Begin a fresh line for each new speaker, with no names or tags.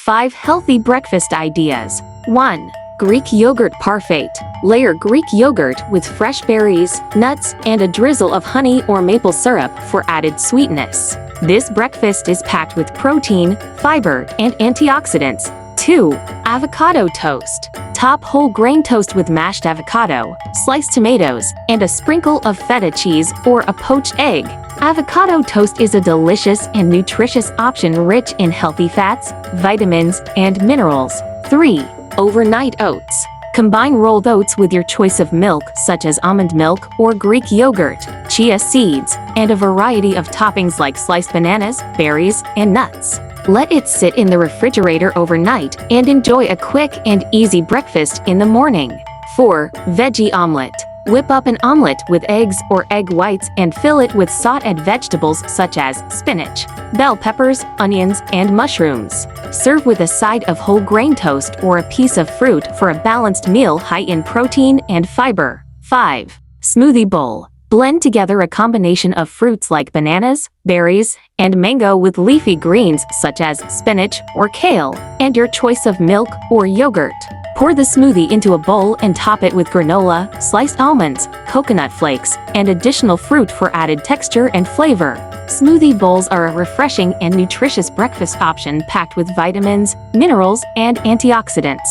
5 healthy breakfast ideas. 1. Greek Yogurt Parfait. Layer Greek yogurt with fresh berries, nuts, and a drizzle of honey or maple syrup for added sweetness. This breakfast is packed with protein, fiber, and antioxidants. 2. Avocado toast. Top whole grain toast with mashed avocado, sliced tomatoes, and a sprinkle of feta cheese or a poached egg. Avocado toast is a delicious and nutritious option rich in healthy fats, vitamins, and minerals. 3. Overnight oats. Combine rolled oats with your choice of milk such as almond milk or Greek yogurt, chia seeds, and a variety of toppings like sliced bananas, berries, and nuts. Let it sit in the refrigerator overnight and enjoy a quick and easy breakfast in the morning. 4. Veggie omelet. Whip up an omelet with eggs or egg whites and fill it with sauteed vegetables such as spinach, bell peppers, onions, and mushrooms. Serve with a side of whole grain toast or a piece of fruit for a balanced meal high in protein and fiber. 5. Smoothie bowl. Blend together a combination of fruits like bananas, berries, and mango with leafy greens such as spinach or kale, and your choice of milk or yogurt. Pour the smoothie into a bowl and top it with granola, sliced almonds, coconut flakes, and additional fruit for added texture and flavor. Smoothie bowls are a refreshing and nutritious breakfast option packed with vitamins, minerals, and antioxidants.